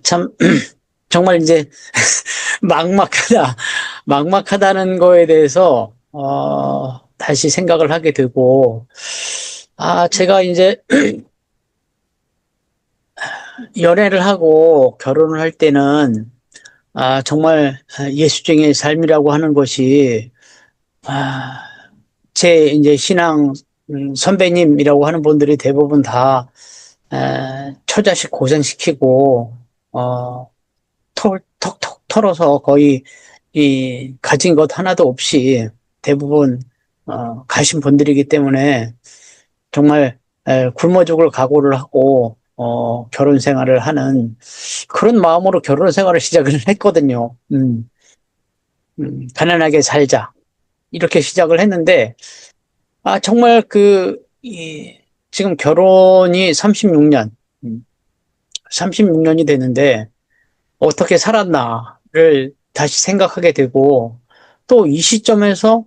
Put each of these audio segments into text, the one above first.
참, 정말 이제 막막하다는 거에 대해서, 다시 생각을 하게 되고, 제가 이제 연애를 하고 결혼을 할 때는, 정말 예수쟁이의 삶이라고 하는 것이, 아, 제 이제 신앙 선배님이라고 하는 분들이 대부분 다, 처자식 고생시키고, 어, 톡톡 털어서 거의 가진 것 하나도 없이 대부분 가신 분들이기 때문에 정말 굶어 죽을 각오를 하고 결혼 생활을 하는 그런 마음으로 결혼 생활을 시작을 했거든요. 가난하게 살자 이렇게 시작을 했는데 정말 지금 결혼이 36년, 36년이 되는데 어떻게 살았나를 다시 생각하게 되고, 또 이 시점에서,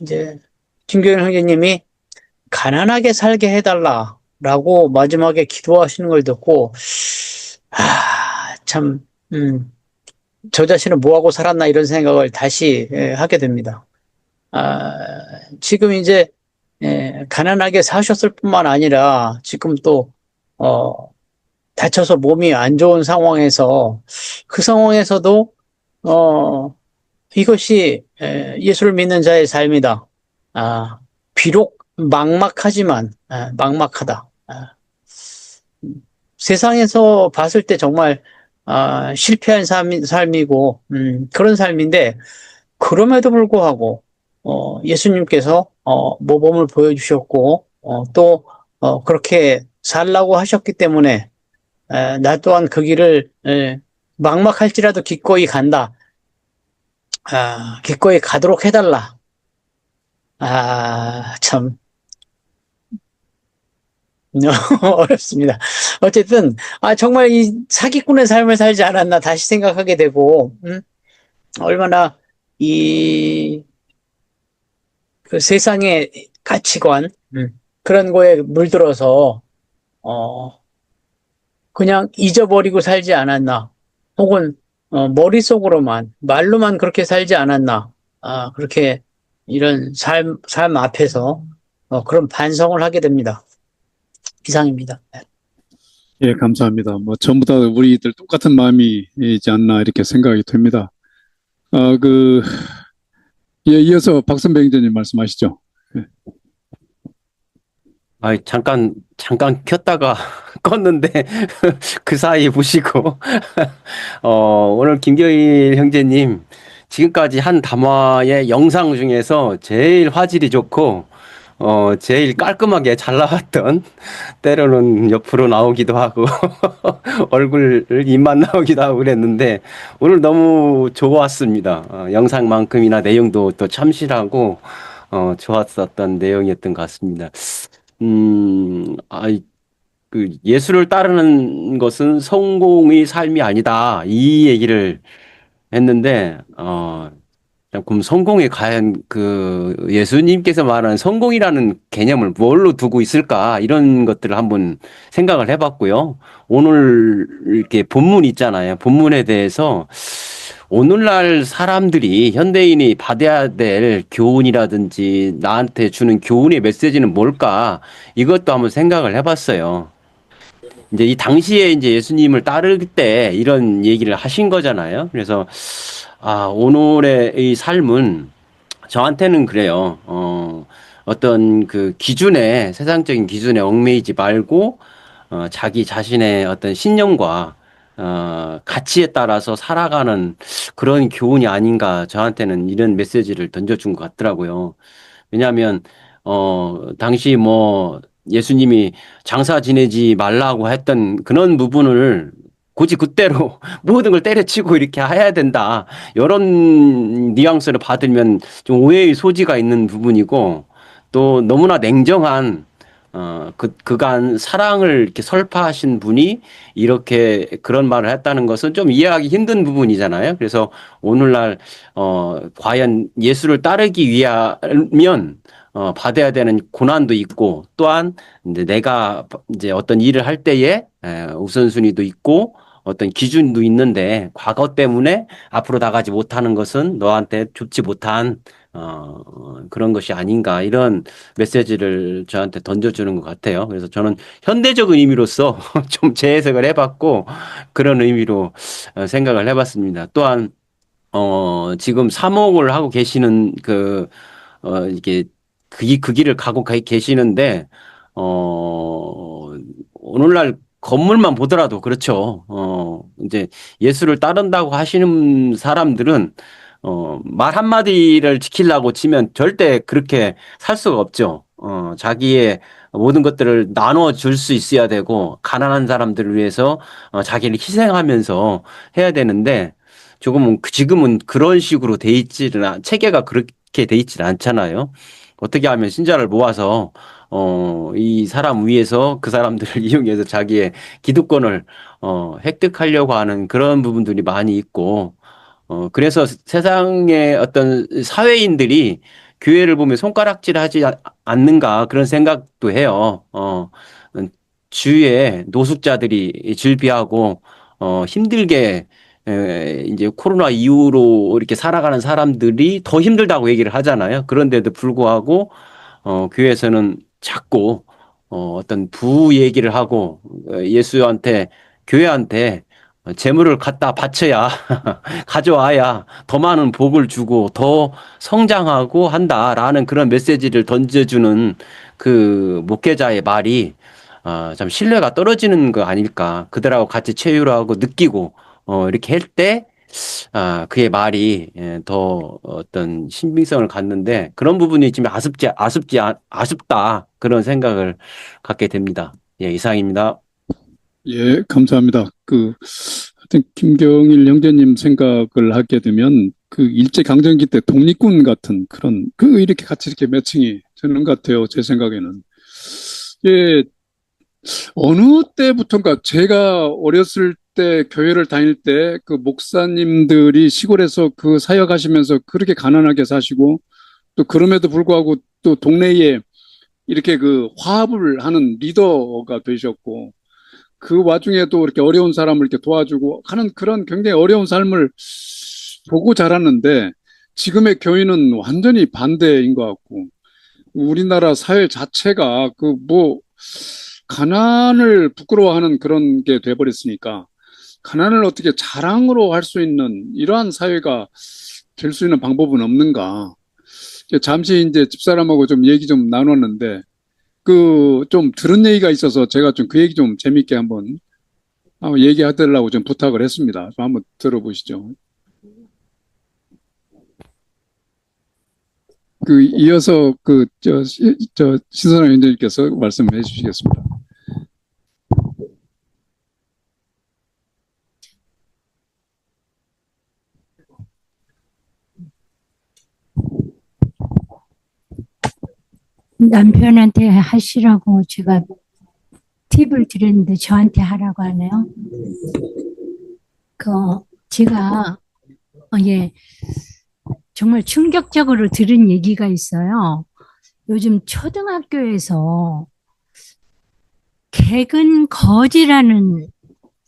이제, 김교현 형제님이 가난하게 살게 해달라라고 마지막에 기도하시는 걸 듣고, 참, 저 자신은 뭐하고 살았나 이런 생각을 다시 하게 됩니다. 지금 이제, 가난하게 사셨을 뿐만 아니라, 지금 또, 다쳐서 몸이 안 좋은 상황에서 그 상황에서도 이것이 예수를 믿는 자의 삶이다. 비록 막막하지만 막막하다. 세상에서 봤을 때 정말 실패한 삶이고 그런 삶인데 그럼에도 불구하고 예수님께서 모범을 보여주셨고 또 그렇게 살라고 하셨기 때문에 나 또한 그 길을 막막할지라도 기꺼이 간다. 기꺼이 가도록 해달라. 참 어렵습니다. 어쨌든 정말 이 사기꾼의 삶을 살지 않았나 다시 생각하게 되고 얼마나 이 그 세상의 가치관 그런 거에 물들어서 그냥 잊어버리고 살지 않았나. 혹은, 머릿속으로만, 말로만 그렇게 살지 않았나. 그렇게 이런 삶 앞에서, 그런 반성을 하게 됩니다. 이상입니다. 예, 감사합니다. 뭐, 전부 다 우리들 똑같은 마음이지 않나, 이렇게 생각이 됩니다. 이어서 박선배 행정님 말씀하시죠. 예. 잠깐 켰다가 껐는데, 그 사이 보시고, 오늘 김교일 형제님, 지금까지 한 담화의 영상 중에서 제일 화질이 좋고, 제일 깔끔하게 잘 나왔던, 때로는 옆으로 나오기도 하고, 얼굴, 입만 나오기도 하고 그랬는데, 오늘 너무 좋았습니다. 영상만큼이나 내용도 또 참신하고, 좋았었던 내용이었던 것 같습니다. 예수를 따르는 것은 성공의 삶이 아니다. 이 얘기를 했는데, 그럼 성공에 과연 예수님께서 말하는 성공이라는 개념을 뭘로 두고 있을까? 이런 것들을 한번 생각을 해봤고요. 오늘 이렇게 본문 있잖아요. 본문에 대해서 오늘날 사람들이 현대인이 받아야 될 교훈이라든지 나한테 주는 교훈의 메시지는 뭘까? 이것도 한번 생각을 해봤어요. 이제 이 당시에 이제 예수님을 따를 때 이런 얘기를 하신 거잖아요. 그래서 오늘의 이 삶은 저한테는 그래요. 어떤 세상적인 기준에 얽매이지 말고 자기 자신의 어떤 신념과 가치에 따라서 살아가는 그런 교훈이 아닌가, 저한테는 이런 메시지를 던져준 것 같더라고요. 왜냐하면 당시 뭐 예수님이 장사 지내지 말라고 했던 그런 부분을 굳이 그때로 모든 걸 때려치고 이렇게 해야 된다, 이런 뉘앙스를 받으면 좀 오해의 소지가 있는 부분이고, 또 너무나 냉정한 그간 사랑을 이렇게 설파하신 분이 이렇게 그런 말을 했다는 것은 좀 이해하기 힘든 부분이잖아요. 그래서 오늘날 과연 예수를 따르기 위하면 받아야 되는 고난도 있고, 또한 이제 내가 이제 어떤 일을 할 때에 우선순위도 있고 어떤 기준도 있는데, 과거 때문에 앞으로 나가지 못하는 것은 너한테 좋지 못한 그런 것이 아닌가, 이런 메시지를 저한테 던져주는 것 같아요. 그래서 저는 현대적인 의미로서 좀 재해석을 해봤고, 그런 의미로 생각을 해봤습니다. 또한 지금 사목을 하고 계시는 이게 그 길을 가고 계시는데, 오늘날 건물만 보더라도 그렇죠. 이제 예수를 따른다고 하시는 사람들은, 말 한마디를 지키려고 치면 절대 그렇게 살 수가 없죠. 자기의 모든 것들을 나눠줄 수 있어야 되고, 가난한 사람들을 위해서 자기를 희생하면서 해야 되는데, 지금은 그런 식으로 체계가 그렇게 돼 있지는 않잖아요. 어떻게 하면 신자를 모아서, 이 사람 위해서 그 사람들을 이용해서 자기의 기득권을, 획득하려고 하는 그런 부분들이 많이 있고, 그래서 세상의 어떤 사회인들이 교회를 보면 손가락질 하지 않는가, 그런 생각도 해요. 주위에 노숙자들이 질비하고, 힘들게, 이제 코로나 이후로 이렇게 살아가는 사람들이 더 힘들다고 얘기를 하잖아요. 그런데도 불구하고, 교회에서는 자꾸, 어떤 부 얘기를 하고, 예수한테, 교회한테 재물을 갖다 바쳐야, 가져와야 더 많은 복을 주고 더 성장하고 한다라는 그런 메시지를 던져주는 그 목회자의 말이, 참 신뢰가 떨어지는 거 아닐까. 그들하고 같이 체유를 하고 느끼고, 이렇게 할 때, 그의 말이 더 어떤 신빙성을 갖는데, 그런 부분이 지금 아쉽다. 그런 생각을 갖게 됩니다. 예, 이상입니다. 예, 감사합니다. 하여튼 김경일 형제님 생각을 하게 되면 일제강점기 때 독립군 같은 이렇게 같이 이렇게 매칭이 되는 것 같아요. 제 생각에는. 예, 어느 때부턴가 제가 어렸을 때 교회를 다닐 때 그 목사님들이 시골에서 그 사역하시면서 그렇게 가난하게 사시고, 또 그럼에도 불구하고 또 동네에 이렇게 화합을 하는 리더가 되셨고, 그 와중에도 이렇게 어려운 사람을 이렇게 도와주고 하는 그런 굉장히 어려운 삶을 보고 자랐는데, 지금의 교회는 완전히 반대인 것 같고, 우리나라 사회 자체가 가난을 부끄러워하는 그런 게 돼버렸으니까, 가난을 어떻게 자랑으로 할 수 있는 이러한 사회가 될 수 있는 방법은 없는가. 잠시 이제 집사람하고 좀 얘기 좀 나눴는데, 좀 들은 얘기가 있어서 제가 좀 그 얘기 좀 재밌게 한번 얘기해달라고 좀 부탁을 했습니다. 좀 한번 들어보시죠. 이어서 신선한 위원장님께서 말씀해 주시겠습니다. 남편한테 하시라고 제가 팁을 드렸는데 저한테 하라고 하네요. 제가 예, 정말 충격적으로 들은 얘기가 있어요. 요즘 초등학교에서 개근거지라는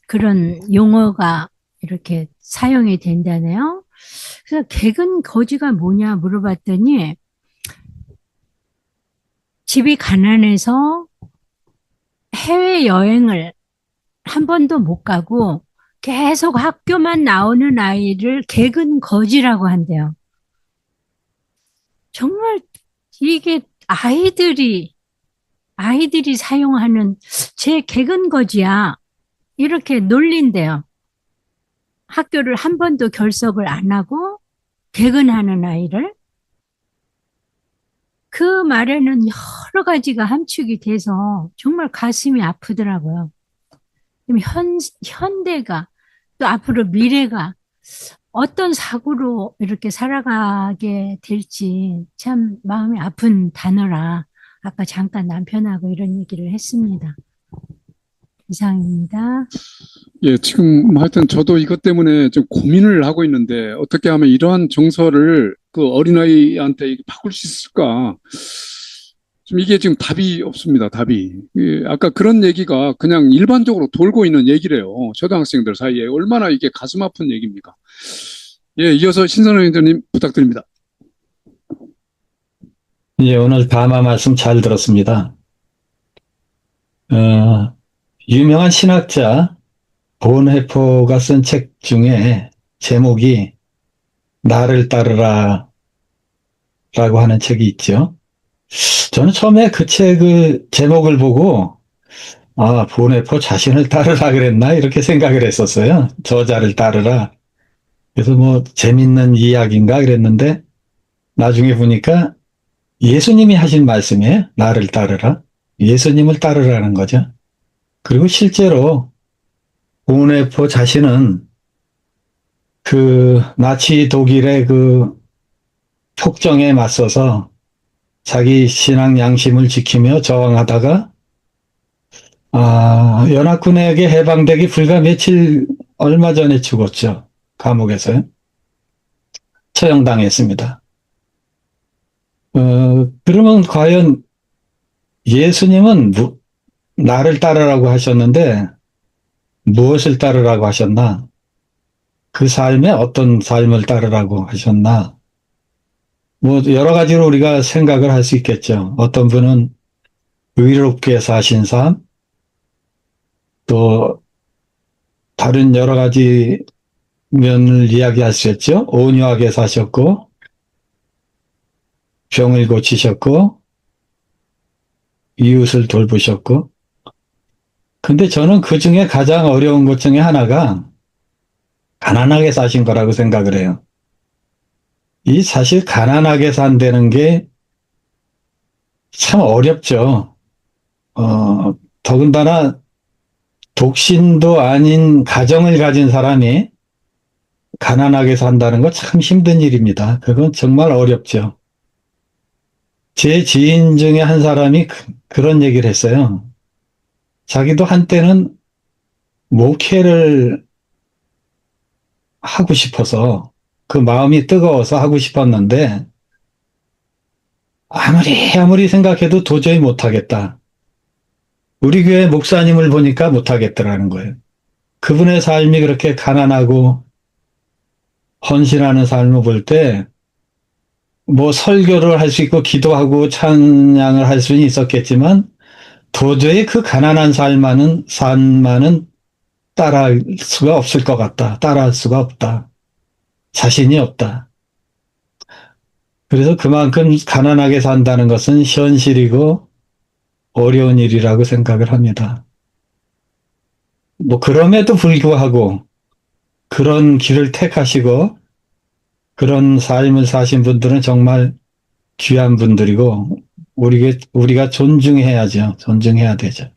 그런 용어가 이렇게 사용이 된다네요. 그래서 개근거지가 뭐냐 물어봤더니, 집이 가난해서 해외여행을 한 번도 못 가고 계속 학교만 나오는 아이를 개근거지라고 한대요. 정말 이게 아이들이 사용하는 제 개근거지야, 이렇게 놀린대요. 학교를 한 번도 결석을 안 하고 개근하는 아이를. 그 말에는 여러 가지가 함축이 돼서 정말 가슴이 아프더라고요. 현대가, 또 앞으로 미래가 어떤 사고로 이렇게 살아가게 될지 참 마음이 아픈 단어라 아까 잠깐 남편하고 이런 얘기를 했습니다. 이상입니다. 예, 지금 하여튼 저도 이것 때문에 좀 고민을 하고 있는데, 어떻게 하면 이러한 정서를 어린아이한테 바꿀 수 있을까? 좀 이게 지금 답이 없습니다. 답이. 예, 아까 그런 얘기가 그냥 일반적으로 돌고 있는 얘기래요. 초등학생들 사이에. 얼마나 이게 가슴 아픈 얘기입니까? 예, 이어서 신선호 위원장님 부탁드립니다. 예, 오늘 담화 말씀 잘 들었습니다. 유명한 신학자 본해포가 쓴 책 중에 제목이 나를 따르라 라고 하는 책이 있죠. 저는 처음에 그 책의 제목을 보고 아, 본해포 자신을 따르라 그랬나 이렇게 생각을 했었어요. 저자를 따르라. 그래서 뭐 재밌는 이야기인가 그랬는데 나중에 보니까 예수님이 하신 말씀이에요. 나를 따르라. 예수님을 따르라는 거죠. 그리고 실제로 보네포 자신은 그 나치 독일의 그 폭정에 맞서서 자기 신앙 양심을 지키며 저항하다가 연합군에게 해방되기 불과 며칠 얼마 전에 죽었죠. 감옥에서요. 처형당했습니다. 그러면 과연 예수님은 나를 따르라고 하셨는데 무엇을 따르라고 하셨나? 그 삶에 어떤 삶을 따르라고 하셨나? 뭐 여러 가지로 우리가 생각을 할 수 있겠죠. 어떤 분은 의롭게 사신 삶, 또 다른 여러 가지 면을 이야기할 수 있죠. 온유하게 사셨고 병을 고치셨고 이웃을 돌보셨고 근데 저는 그 중에 가장 어려운 것 중에 하나가 가난하게 사신 거라고 생각을 해요. 이 사실 가난하게 산다는 게 참 어렵죠. 더군다나 독신도 아닌 가정을 가진 사람이 가난하게 산다는 거 참 힘든 일입니다. 그건 정말 어렵죠. 제 지인 중에 한 사람이 그런 얘기를 했어요. 자기도 한때는 목회를 하고 싶어서 그 마음이 뜨거워서 하고 싶었는데 아무리 생각해도 도저히 못하겠다. 우리 교회 목사님을 보니까 못하겠더라는 거예요. 그분의 삶이 그렇게 가난하고 헌신하는 삶을 볼 때 뭐 설교를 할 수 있고 기도하고 찬양을 할 수는 있었겠지만 도저히 그 가난한 삶만은 따라할 수가 없을 것 같다. 따라할 수가 없다. 자신이 없다. 그래서 그만큼 가난하게 산다는 것은 현실이고 어려운 일이라고 생각을 합니다. 뭐 그럼에도 불구하고 그런 길을 택하시고 그런 삶을 사신 분들은 정말 귀한 분들이고 우리가 존중해야죠. 존중해야 되죠.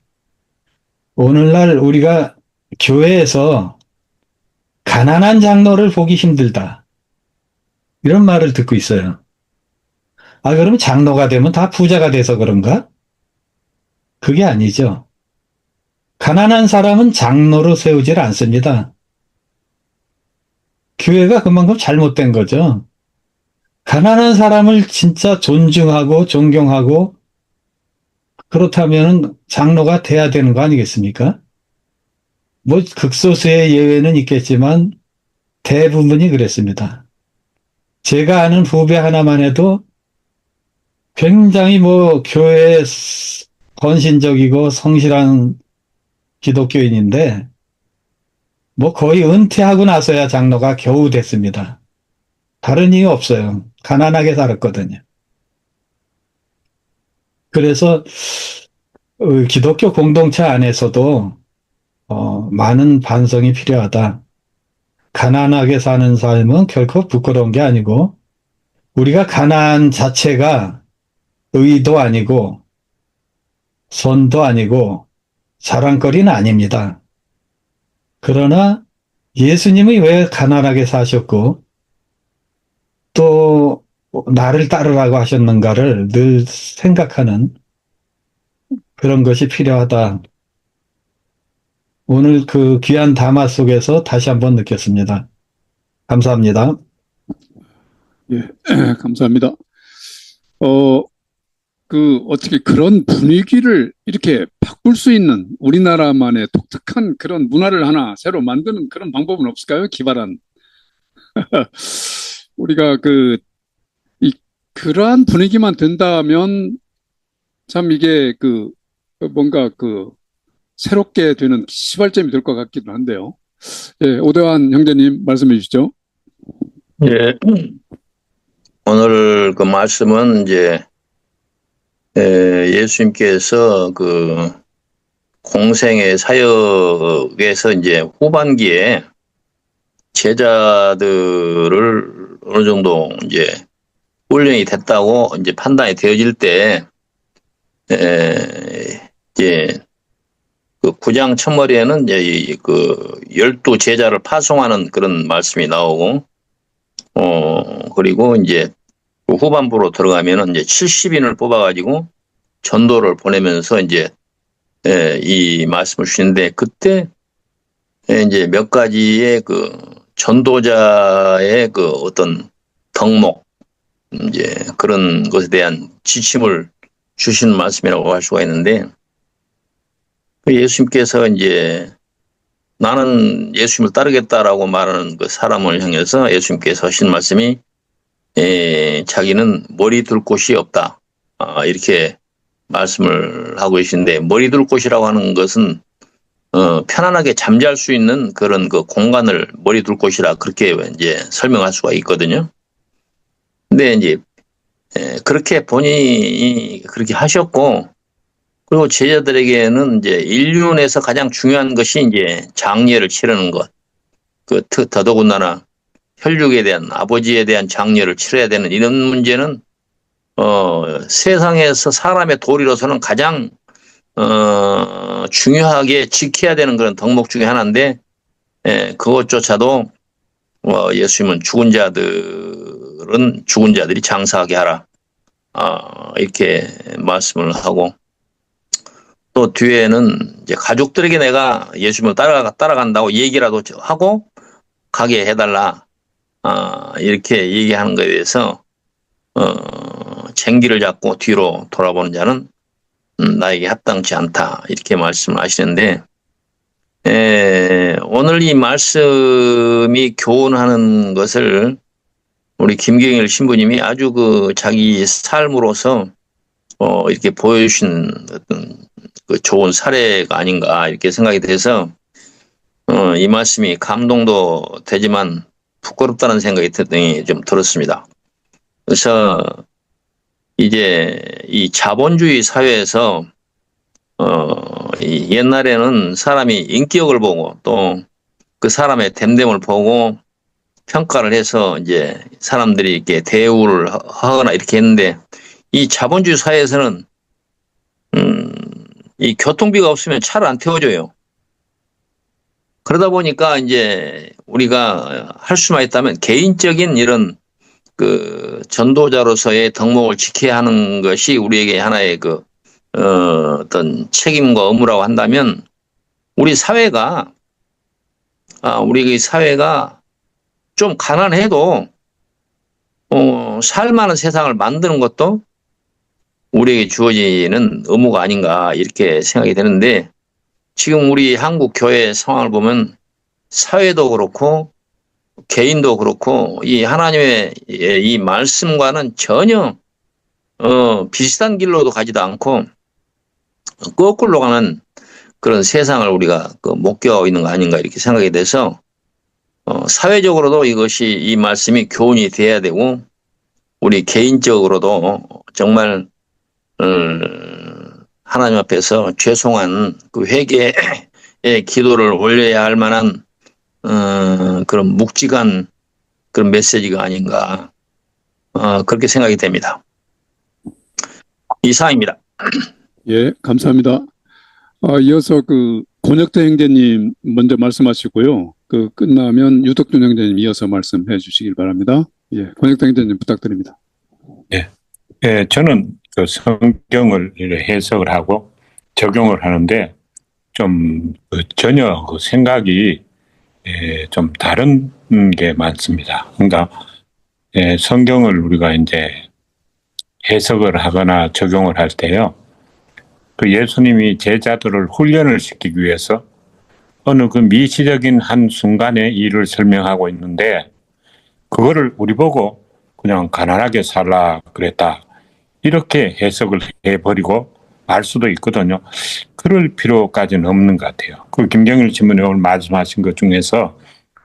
오늘날 우리가 교회에서 가난한 장로를 보기 힘들다. 이런 말을 듣고 있어요. 그럼 장로가 되면 다 부자가 돼서 그런가? 그게 아니죠. 가난한 사람은 장로로 세우질 않습니다. 교회가 그만큼 잘못된 거죠. 가난한 사람을 진짜 존중하고 존경하고 그렇다면 장로가 돼야 되는 거 아니겠습니까? 뭐 극소수의 예외는 있겠지만 대부분이 그랬습니다. 제가 아는 후배 하나만 해도 굉장히 뭐 교회에 헌신적이고 성실한 기독교인인데 뭐 거의 은퇴하고 나서야 장로가 겨우 됐습니다. 다른 이유 없어요. 가난하게 살았거든요. 그래서 기독교 공동체 안에서도 많은 반성이 필요하다. 가난하게 사는 삶은 결코 부끄러운 게 아니고 우리가 가난 자체가 의도 아니고 선도 아니고 자랑거리는 아닙니다. 그러나 예수님이 왜 가난하게 사셨고 또 나를 따르라고 하셨는가를 늘 생각하는 그런 것이 필요하다. 오늘 그 귀한 담화 속에서 다시 한번 느꼈습니다. 감사합니다. 예, 감사합니다. 어, 어떻게 그런 분위기를 이렇게 바꿀 수 있는 우리나라만의 독특한 그런 문화를 하나 새로 만드는 그런 방법은 없을까요? 기발한. 우리가 그러한 분위기만 된다면 참 이게 뭔가 새롭게 되는 시발점이 될 것 같기도 한데요. 예, 오대환 형제님 말씀해 주시죠. 예, 오늘 그 말씀은 이제 예수님께서 그 공생의 사역에서 이제 후반기에 제자들을 어느 정도 이제 훈련이 됐다고 이제 판단이 되어질 때 이제 그 9장 첫머리에는 이제 그 12제자를 파송하는 그런 말씀이 나오고 그리고 이제 후반부로 들어가면은 이제 70인을 뽑아가지고 전도를 보내면서 이제 이 말씀을 주시는데 그때 이제 몇 가지의 그 전도자의 그 어떤 덕목 이제 그런 것에 대한 지침을 주신 말씀이라고 할 수가 있는데 예수님께서 이제 나는 예수님을 따르겠다라고 말하는 그 사람을 향해서 예수님께서 하신 말씀이 자기는 머리 둘 곳이 없다. 이렇게 말씀을 하고 계신데 머리 둘 곳이라고 하는 것은 편안하게 잠잘 수 있는 그런 그 공간을 머리 둘 곳이라 그렇게 이제 설명할 수가 있거든요. 근데 이제 그렇게 본인이 그렇게 하셨고 그리고 제자들에게는 이제 인륜에서 가장 중요한 것이 이제 장례를 치르는 것. 더더군다나 혈육에 대한 아버지에 대한 장례를 치러야 되는 이런 문제는 세상에서 사람의 도리로서는 가장 중요하게 지켜야 되는 그런 덕목 중에 하나인데 그것조차도 예수님은 죽은 자들이 장사하게 하라 이렇게 말씀을 하고 또 뒤에는 이제 가족들에게 내가 예수님을 따라간다고 얘기라도 하고 가게 해달라 이렇게 얘기하는 것에 대해서 쟁기를 잡고 뒤로 돌아보는 자는 나에게 합당치 않다 이렇게 말씀을 하시는데 오늘 이 말씀이 교훈하는 것을 우리 김경일 신부님이 아주 자기 삶으로서 이렇게 보여주신 어떤 그 좋은 사례가 아닌가 이렇게 생각이 돼서 이 말씀이 감동도 되지만 부끄럽다는 생각이 좀 들었습니다. 그래서 이제 이 자본주의 사회에서 옛날에는 사람이 인격을 보고 또 그 사람의 됨됨을 보고 평가를 해서 이제 사람들이 이렇게 대우를 하거나 이렇게 했는데 이 자본주의 사회에서는 이 교통비가 없으면 차를 안 태워줘요. 그러다 보니까 이제 우리가 할 수만 있다면 개인적인 이런 그 전도자로서의 덕목을 지켜야 하는 것이 우리에게 하나의 어떤 책임과 의무라고 한다면 우리 사회가 좀 가난해도 살만한 세상을 만드는 것도 우리에게 주어지는 의무가 아닌가 이렇게 생각이 되는데 지금 우리 한국 교회 상황을 보면 사회도 그렇고 개인도 그렇고 이 하나님의 이 말씀과는 전혀 비슷한 길로도 가지도 않고 거꾸로 가는 그런 세상을 우리가 목격하고 있는 거 아닌가 이렇게 생각이 돼서 사회적으로도 이 말씀이 교훈이 돼야 되고 우리 개인적으로도 정말 하나님 앞에서 죄송한 그 회개의 기도를 올려야 할 만한 그런 묵직한 그런 메시지가 아닌가 그렇게 생각이 됩니다. 이상입니다. 예, 감사합니다. 이어서 권혁태 형제님 먼저 말씀하시고요. 끝나면 유덕준 형제님 이어서 말씀해 주시길 바랍니다. 예, 권혁태 형제님 부탁드립니다. 예, 저는 성경을 해석을 하고 적용을 하는데 좀 전혀 생각이 좀 다른 게 많습니다. 그러니까 성경을 우리가 이제 해석을 하거나 적용을 할 때요. 그 예수님이 제자들을 훈련을 시키기 위해서 어느 그 미시적인 한 순간의 일을 설명하고 있는데 그거를 우리 보고 그냥 가난하게 살라 그랬다. 이렇게 해석을 해버리고 말 수도 있거든요. 그럴 필요까지는 없는 것 같아요. 그 김경일 신부님 오늘 말씀하신 것 중에서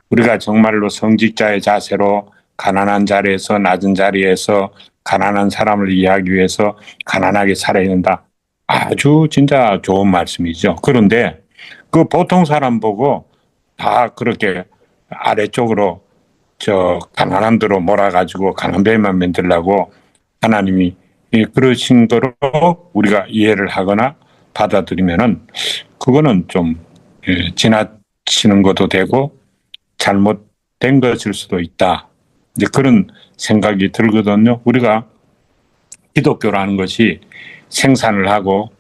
우리가 정말로 성직자의 자세로 가난한 자리에서 낮은 자리에서 가난한 사람을 이해하기 위해서 가난하게 살아야 된다. 아주 진짜 좋은 말씀이죠. 그런데 그 보통 사람 보고 다 그렇게 아래쪽으로 저 가난한 데로 몰아가지고 가난뱅이만 만들려고 하나님이 그러신 거로 우리가 이해를 하거나 받아들이면은 그거는 좀 지나치는 것도 되고 잘못된 것일 수도 있다. 이제 그런 생각이 들거든요. 우리가 기독교라는 것이 생산을 하고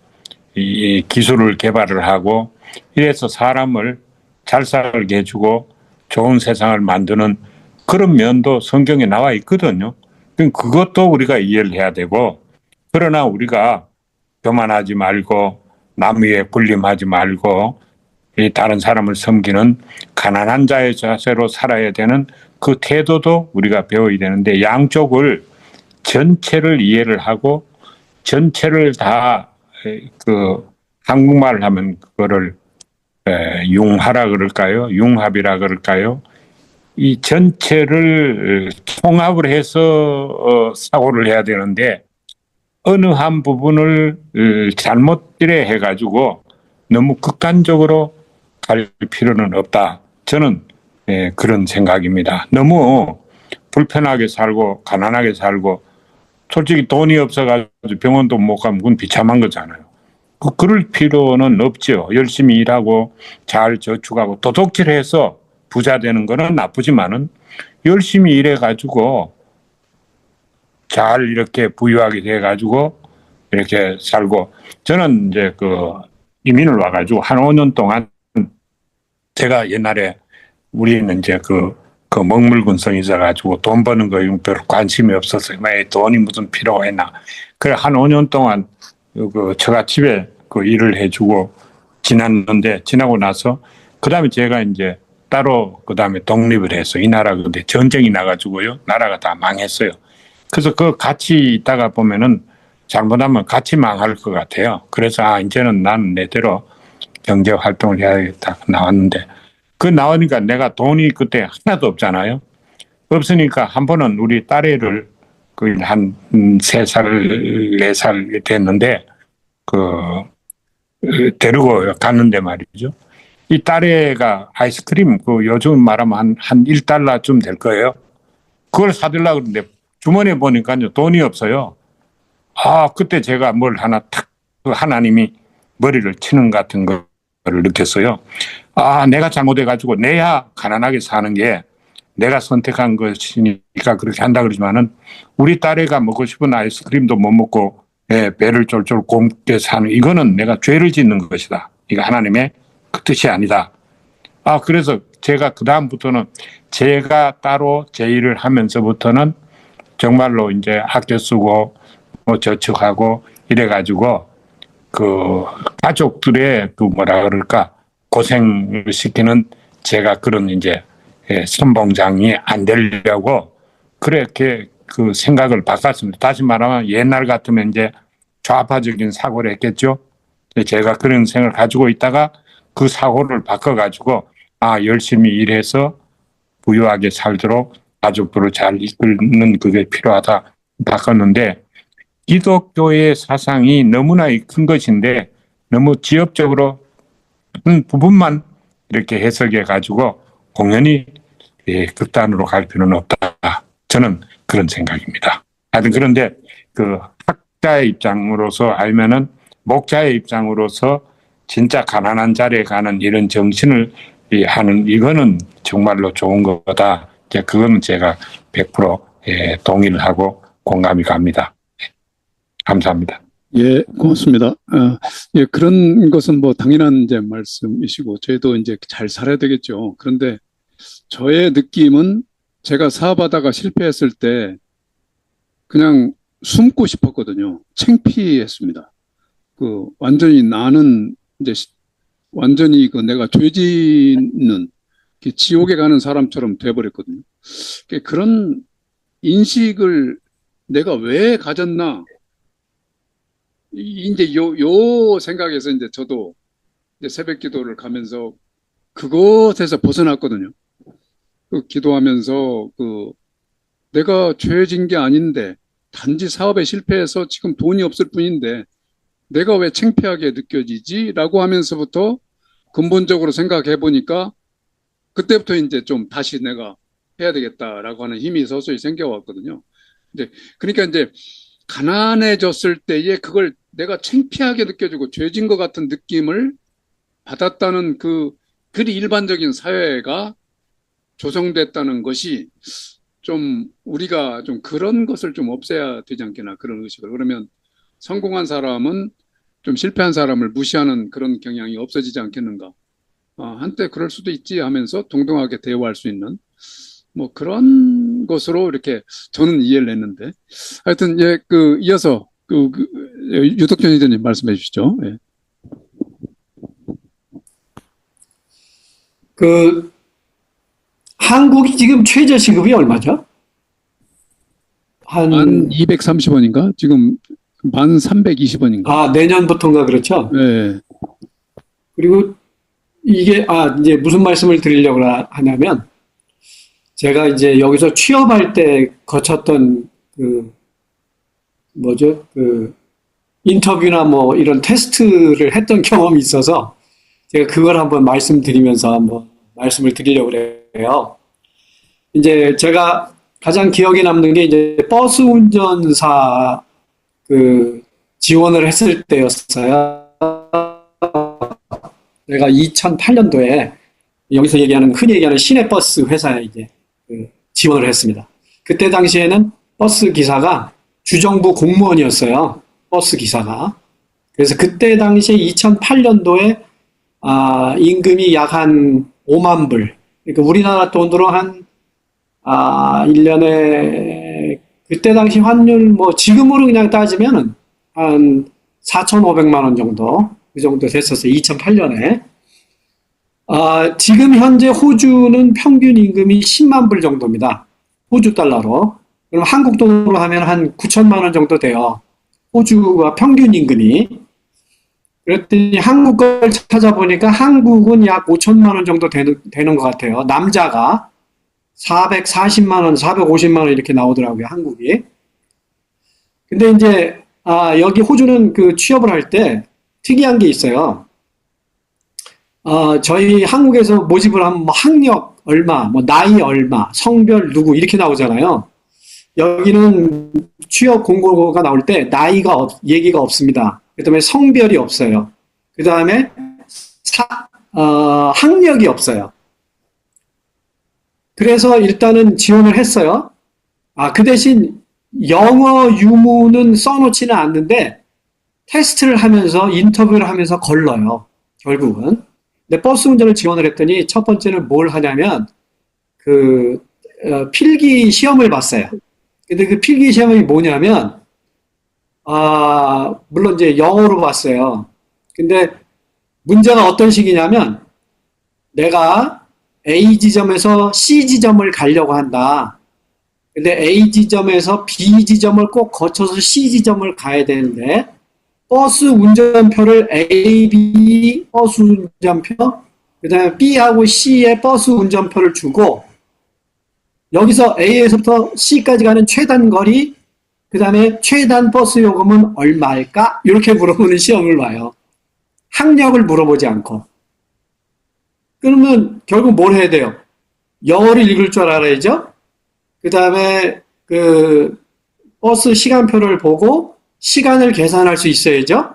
이 기술을 개발을 하고 이래서 사람을 잘 살게 해주고 좋은 세상을 만드는 그런 면도 성경에 나와 있거든요. 그것도 우리가 이해를 해야 되고 그러나 우리가 교만하지 말고 남 위에 군림하지 말고 이 다른 사람을 섬기는 가난한 자의 자세로 살아야 되는 그 태도도 우리가 배워야 되는데 양쪽을 전체를 이해를 하고 전체를 다 그 한국말을 하면 그거를 융하라 그럴까요? 융합이라 그럴까요? 이 전체를 통합을 해서 사고를 해야 되는데 어느 한 부분을 잘못 이래 해가지고 너무 극단적으로 갈 필요는 없다. 저는 그런 생각입니다. 너무 불편하게 살고 가난하게 살고 솔직히 돈이 없어가지고 병원도 못 가면 그건 비참한 거잖아요. 그럴 필요는 없죠. 열심히 일하고 잘 저축하고 도둑질해서 부자 되는 거는 나쁘지만은 열심히 일해가지고 잘 이렇게 부유하게 돼가지고 이렇게 살고 저는 이제 그 이민을 와가지고 한 5년 동안 제가 옛날에 우리는 이제 그 먹물군성이 있어가지고 돈 버는 거에 별로 관심이 없었어요. 왜 돈이 무슨 필요가 있나. 그래 한 5년 동안 그 처갓집에 그 일을 해주고 지났는데 지나고 나서 그 다음에 제가 이제 따로 그 다음에 독립을 해서 이 나라 근데 전쟁이 나가지고요 나라가 다 망했어요. 그래서 그 같이 있다가 보면은 잘못하면 같이 망할 것 같아요. 그래서 이제는 난 내대로 경제 활동을 해야겠다 나왔는데 그 나오니까 내가 돈이 그때 하나도 없잖아요. 없으니까 한 번은 우리 딸애를 그 한 3살, 4살 됐는데 데리고 갔는데 말이죠. 이 딸애가 아이스크림 그 요즘 말하면 한 1달러쯤 될 거예요. 그걸 사들라고 그러는데 주머니에 보니까요 돈이 없어요. 그때 제가 뭘 하나 탁 하나님이 머리를 치는 같은 거를 느꼈어요. 내가 잘못해가지고 내야 가난하게 사는 게 내가 선택한 것이니까 그렇게 한다 그러지만은 우리 딸애가 먹고 싶은 아이스크림도 못 먹고 배를 쫄쫄 곪게 사는 이거는 내가 죄를 짓는 것이다. 이거 하나님의 그 뜻이 아니다. 그래서 제가 그 다음부터는 제가 따로 제 일을 하면서부터는 정말로 이제 아껴 쓰고 뭐 저축하고 이래가지고 그 가족들의 그 뭐라 그럴까 고생을 시키는 제가 그런 이제 선봉장이 안 되려고 그렇게 그 생각을 바꿨습니다. 다시 말하면 옛날 같으면 이제 좌파적인 사고를 했겠죠. 제가 그런 생각을 가지고 있다가 그 사고를 바꿔가지고 열심히 일해서 부유하게 살도록 가족들을 잘 이끄는 그게 필요하다 바꿨는데 기독교의 사상이 너무나 큰 것인데 너무 지엽적으로 한 부분만 이렇게 해석해 가지고 공연히 극단으로 갈 필요는 없다. 저는 그런 생각입니다. 하여튼 그런데 그 학자의 입장으로서 알면은 목자의 입장으로서 진짜 가난한 자리에 가는 이런 정신을 하는 이거는 정말로 좋은 거다. 그거는 제가 100% 동의를 하고 공감이 갑니다. 감사합니다. 예, 고맙습니다. 그런 것은 뭐 당연한 이제 말씀이시고 저희도 이제 잘 살아야 되겠죠. 그런데 저의 느낌은 제가 사업하다가 실패했을 때 그냥 숨고 싶었거든요. 창피했습니다. 완전히 나는 이제 완전히 내가 죄 짓는 지옥에 가는 사람처럼 돼버렸거든요. 그런 인식을 내가 왜 가졌나? 이제 요 생각에서 이제 저도 이제 새벽 기도를 가면서 그것에서 벗어났거든요. 기도하면서 내가 죄진 게 아닌데 단지 사업에 실패해서 지금 돈이 없을 뿐인데 내가 왜 창피하게 느껴지지? 라고 하면서부터 근본적으로 생각해 보니까 그때부터 이제 좀 다시 내가 해야 되겠다라고 하는 힘이 서서히 생겨왔거든요. 그러니까 이제 가난해졌을 때에 그걸 내가 창피하게 느껴지고 죄진 것 같은 느낌을 받았다는 그리 일반적인 사회가 조성됐다는 것이 좀 우리가 좀 그런 것을 좀 없애야 되지 않겠나, 그런 의식을. 그러면 성공한 사람은 좀 실패한 사람을 무시하는 그런 경향이 없어지지 않겠는가. 한때 그럴 수도 있지 하면서 동등하게 대우할 수 있는 뭐 그런 것으로 이렇게 저는 이해를 했는데, 하여튼 이어서 유덕준 의원님 말씀해 주시죠. 예. 한국이 지금 최저시급이 얼마죠? 만 230원인가? 지금 만 320원인가? 내년부터인가 그렇죠? 네. 그리고 이게, 이제 무슨 말씀을 드리려고 하냐면, 제가 이제 여기서 취업할 때 거쳤던 인터뷰나 뭐 이런 테스트를 했던 경험이 있어서 제가 그걸 한번 말씀드리면서 한번 말씀을 드리려고 그래요. 이제 제가 가장 기억에 남는 게 이제 버스 운전사 지원을 했을 때였어요. 내가 2008년도에 여기서 얘기하는, 흔히 얘기하는 시내버스 회사에 이제 지원을 했습니다. 그때 당시에는 버스 기사가 주정부 공무원이었어요. 버스 기사가. 그래서 그때 당시에 2008년도에 임금이 약 한 5만 불. 그러니까 우리나라 돈으로 한 1년에 그때 당시 환율 뭐 지금으로 그냥 따지면은 한 4,500만 원 정도, 그 정도 됐었어요. 2008년에. 지금 현재 호주는 평균 임금이 10만 불 정도입니다. 호주 달러로. 그럼 한국 돈으로 하면 한 9천만 원 정도 돼요. 호주가 평균 임금이. 그랬더니 한국 걸 찾아보니까 한국은 약 5천만 원 정도 되는 것 같아요. 남자가 440만 원, 450만 원 이렇게 나오더라고요, 한국이. 근데 이제 여기 호주는 취업을 할 때 특이한 게 있어요. 저희 한국에서 모집을 하면 뭐 학력 얼마, 뭐 나이 얼마, 성별 누구 이렇게 나오잖아요. 여기는 취업 공고가 나올 때 나이가 얘기가 없습니다. 그 다음에 성별이 없어요. 그 다음에 학력이 없어요. 그래서 일단은 지원을 했어요. 그 대신 영어 유무는 써놓지는 않는데 테스트를 하면서 인터뷰를 하면서 걸러요. 결국은. 근데 버스 운전을 지원을 했더니 첫 번째는 뭘 하냐면 필기 시험을 봤어요. 근데 그 필기 시험이 뭐냐면 물론 이제 영어로 봤어요. 근데 문제가 어떤 식이냐면 내가 A 지점에서 C 지점을 가려고 한다. 근데 A 지점에서 B 지점을 꼭 거쳐서 C 지점을 가야 되는데 버스 운전표를 A, B 버스 운전표, 그 다음에 B하고 C의 버스 운전표를 주고 여기서 A에서부터 C까지 가는 최단 거리, 그 다음에 최단 버스 요금은 얼마일까? 이렇게 물어보는 시험을 봐요. 학력을 물어보지 않고. 그러면 결국 뭘 해야 돼요? 영어를 읽을 줄 알아야죠? 그 다음에 버스 시간표를 보고 시간을 계산할 수 있어야죠?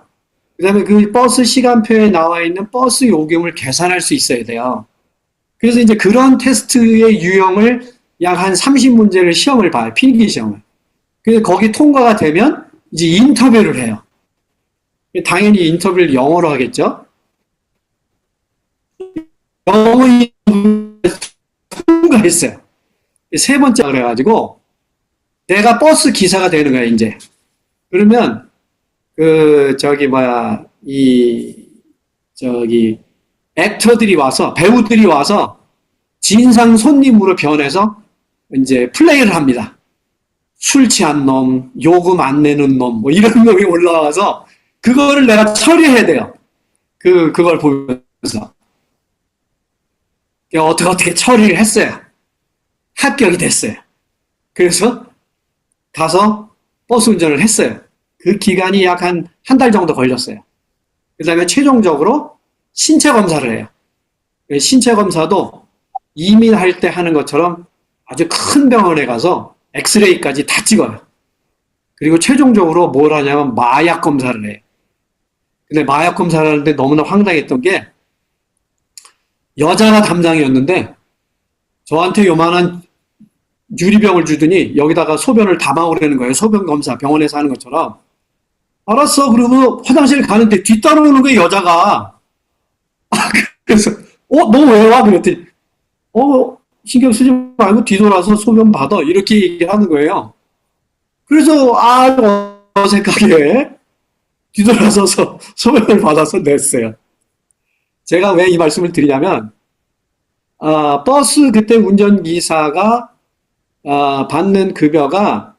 그 다음에 그 버스 시간표에 나와 있는 버스 요금을 계산할 수 있어야 돼요. 그래서 이제 그런 테스트의 유형을 약 한 30문제를 시험을 봐요. 필기 시험을. 그래서 거기 통과가 되면 이제 인터뷰를 해요. 당연히 인터뷰를 영어로 하겠죠? 영어 통과했어요. 세 번째 그래가지고 내가 버스 기사가 되는 거예요, 이제. 그러면 액터들이 와서, 배우들이 와서 진상 손님으로 변해서 이제 플레이를 합니다. 술 취한 놈, 요금 안 내는 놈, 뭐 이런 놈이 올라와서 그거를 내가 처리해야 돼요. 그걸 보면서. 어떻게 처리를 했어요. 합격이 됐어요. 그래서 가서 버스 운전을 했어요. 그 기간이 약 한 달 정도 걸렸어요. 그 다음에 최종적으로 신체 검사를 해요. 신체 검사도 이민할 때 하는 것처럼 아주 큰 병원에 가서 엑스레이까지 다 찍어요. 그리고 최종적으로 뭘 하냐면 마약 검사를 해요. 근데 마약 검사를 하는데 너무나 황당했던 게 여자가 담당이었는데 저한테 요만한 유리병을 주더니 여기다가 소변을 담아오라는 거예요. 소변 검사 병원에서 하는 것처럼. 알았어. 그러고 화장실 가는데 뒤따라오는 거예요, 여자가. 그래서 너 왜 와? 그랬더니 신경 쓰지 말고 뒤돌아서 소변 받아. 이렇게 얘기하는 거예요. 그래서 어색하게 뒤돌아서 소변을 받아서 냈어요. 제가 왜 이 말씀을 드리냐면 버스 그때 운전기사가 받는 급여가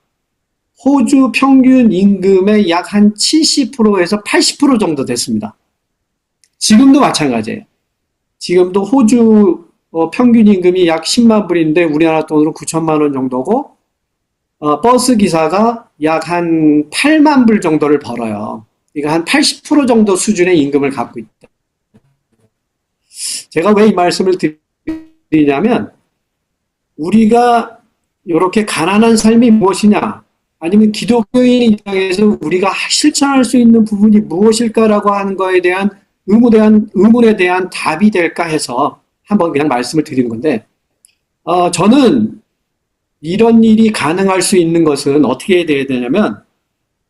호주 평균 임금의 약 한 70%에서 80% 정도 됐습니다. 지금도 마찬가지예요. 지금도 호주 평균 임금이 약 10만 불인데 우리나라 돈으로 9천만 원 정도고 버스 기사가 약 한 8만 불 정도를 벌어요. 그러니까 한 80% 정도 수준의 임금을 갖고 있다. 제가 왜 이 말씀을 드리냐면 우리가 이렇게 가난한 삶이 무엇이냐 아니면 기독교인 입장에서 우리가 실천할 수 있는 부분이 무엇일까라고 하는 거에 대한 의문에 대한 답이 될까 해서 한번 그냥 말씀을 드리는 건데 저는 이런 일이 가능할 수 있는 것은 어떻게 돼야 되냐면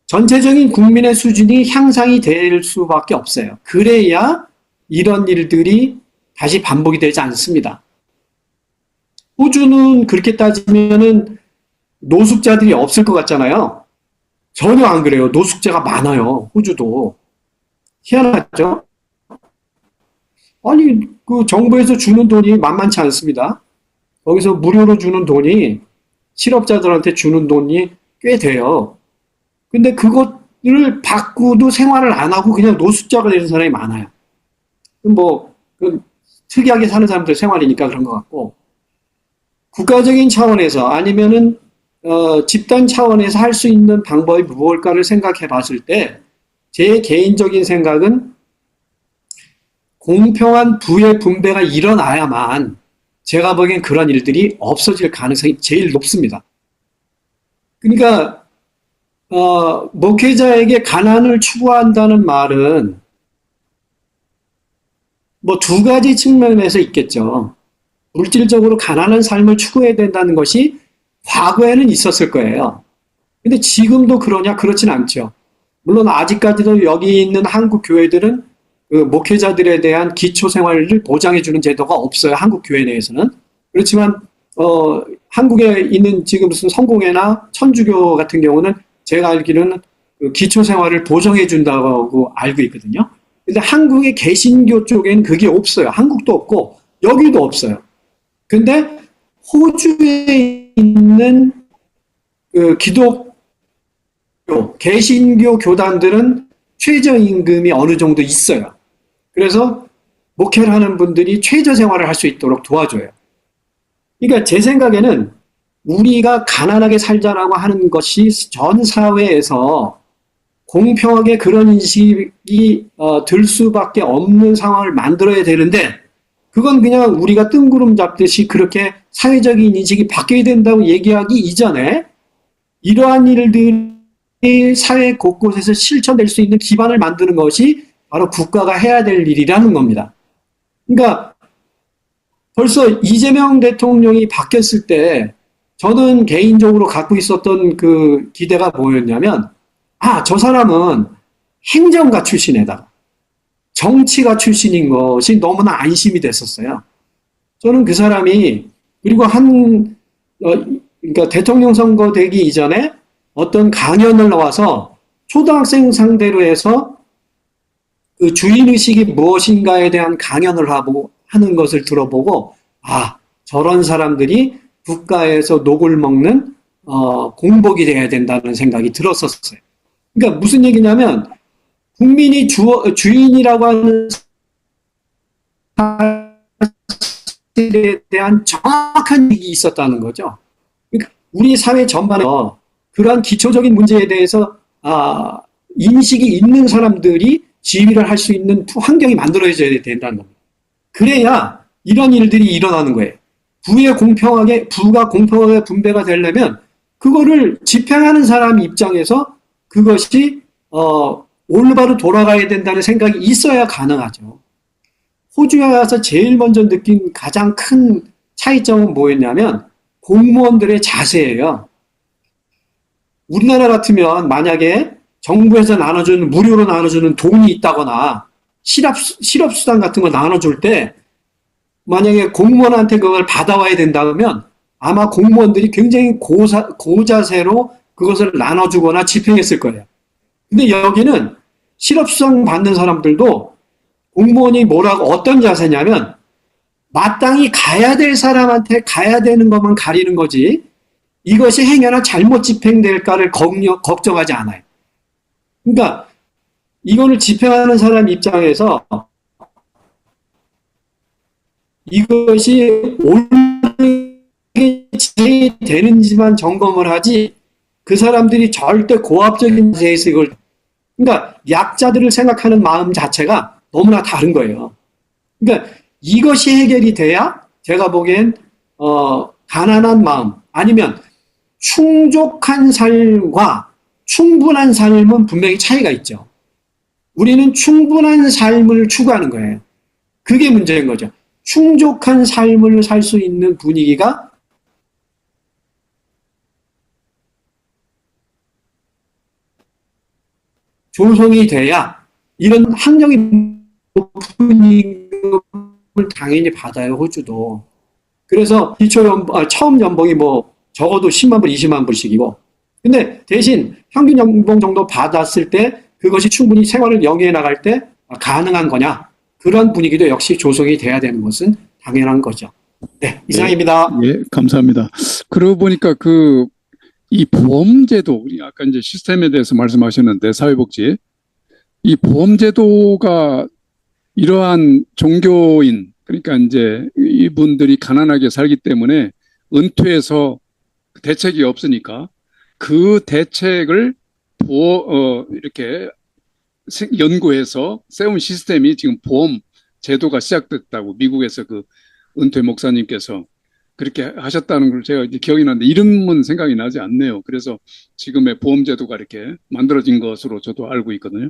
전체적인 국민의 수준이 향상이 될 수밖에 없어요. 그래야 이런 일들이 다시 반복이 되지 않습니다. 호주는 그렇게 따지면은 노숙자들이 없을 것 같잖아요. 전혀 안 그래요. 노숙자가 많아요. 호주도. 희한하죠? 아니, 정부에서 주는 돈이 만만치 않습니다. 거기서 무료로 주는 돈이 실업자들한테 주는 돈이 꽤 돼요. 근데 그것을 받고도 생활을 안 하고 그냥 노숙자가 되는 사람이 많아요. 특이하게 사는 사람들 생활이니까 그런 것 같고, 국가적인 차원에서 아니면은, 집단 차원에서 할 수 있는 방법이 무엇일까를 생각해 봤을 때, 제 개인적인 생각은 공평한 부의 분배가 일어나야만 제가 보기엔 그런 일들이 없어질 가능성이 제일 높습니다. 그러니까 목회자에게 가난을 추구한다는 말은 두 가지 측면에서 있겠죠. 물질적으로 가난한 삶을 추구해야 된다는 것이 과거에는 있었을 거예요. 근데 지금도 그러냐? 그렇진 않죠. 물론 아직까지도 여기 있는 한국 교회들은 목회자들에 대한 기초생활을 보장해주는 제도가 없어요. 한국 교회 내에서는. 그렇지만 한국에 있는 지금 무슨 성공회나 천주교 같은 경우는 제가 알기로는 기초생활을 보장해준다고 알고 있거든요. 근데 한국의 개신교 쪽에는 그게 없어요. 한국도 없고 여기도 없어요. 근데 호주에 있는 기독교, 개신교 교단들은 최저임금이 어느 정도 있어요. 그래서 목회를 하는 분들이 최저 생활을 할 수 있도록 도와줘요. 그러니까 제 생각에는 우리가 가난하게 살자라고 하는 것이 전 사회에서 공평하게 그런 인식이 들 수밖에 없는 상황을 만들어야 되는데 그건 그냥 우리가 뜬구름 잡듯이 그렇게 사회적인 인식이 바뀌어야 된다고 얘기하기 이전에 이러한 일들이 사회 곳곳에서 실천될 수 있는 기반을 만드는 것이 바로 국가가 해야 될 일이라는 겁니다. 그러니까 벌써 이재명 대통령이 바뀌었을 때 저는 개인적으로 갖고 있었던 그 기대가 뭐였냐면 저 사람은 행정가 출신에다가 정치가 출신인 것이 너무나 안심이 됐었어요. 저는 그 사람이 그리고 그러니까 대통령 선거 되기 이전에 어떤 강연을 나와서 초등학생 상대로 해서 그 주인의식이 무엇인가에 대한 강연을 하는 것을 들어보고, 아, 저런 사람들이 국가에서 녹을 먹는, 공복이 돼야 된다는 생각이 들었었어요. 그러니까 무슨 얘기냐면, 국민이 주인이라고 하는 사실에 대한 정확한 얘기 있었다는 거죠. 그러니까 우리 사회 전반에서 그러한 기초적인 문제에 대해서 인식이 있는 사람들이 지휘를 할 수 있는 환경이 만들어져야 된다는 겁니다. 그래야 이런 일들이 일어나는 거예요. 부가 공평하게 분배가 되려면 그거를 집행하는 사람 입장에서 그것이 올바로 돌아가야 된다는 생각이 있어야 가능하죠. 호주에 와서 제일 먼저 느낀 가장 큰 차이점은 뭐였냐면 공무원들의 자세예요. 우리나라 같으면 만약에 정부에서 무료로 나눠주는 돈이 있다거나 실업수당 같은 거 나눠줄 때 만약에 공무원한테 그걸 받아와야 된다면 아마 공무원들이 굉장히 고자세로 그것을 나눠주거나 집행했을 거예요. 근데 여기는 실업수당 받는 사람들도 공무원이 어떤 자세냐면 마땅히 가야 될 사람한테 가야 되는 것만 가리는 거지 이것이 행여나 잘못 집행될까를 걱정하지 않아요. 그러니까 이거를 집행하는 사람 입장에서 이것이 옳게 진행되는지만 점검을 하지 그 사람들이 절대 고압적인 자세에서 그러니까 약자들을 생각하는 마음 자체가 너무나 다른 거예요. 그러니까 이것이 해결이 돼야 제가 보기엔 가난한 마음 아니면 충족한 삶과 충분한 삶은 분명히 차이가 있죠. 우리는 충분한 삶을 추구하는 거예요. 그게 문제인 거죠. 충족한 삶을 살 수 있는 분위기가 조성이 돼야 이런 학력이 높은 임금을 당연히 받아요, 호주도. 그래서 처음 연봉이 적어도 10만 불, 20만 불씩이고. 근데 대신 평균 연봉 정도 받았을 때 그것이 충분히 생활을 영위해 나갈 때 가능한 거냐. 그런 분위기도 역시 조성이 돼야 되는 것은 당연한 거죠. 네, 이상입니다. 예, 감사합니다. 그러고 보니까 이 보험제도, 우리 아까 이제 시스템에 대해서 말씀하셨는데, 사회복지. 이 보험제도가 이러한 종교인, 그러니까 이제 이분들이 가난하게 살기 때문에 은퇴해서 대책이 없으니까 그 대책을 이렇게 연구해서 세운 시스템이 지금 보험 제도가 시작됐다고 미국에서 그 은퇴 목사님께서 그렇게 하셨다는 걸 제가 이제 기억이 나는데 이름은 생각이 나지 않네요. 그래서 지금의 보험 제도가 이렇게 만들어진 것으로 저도 알고 있거든요.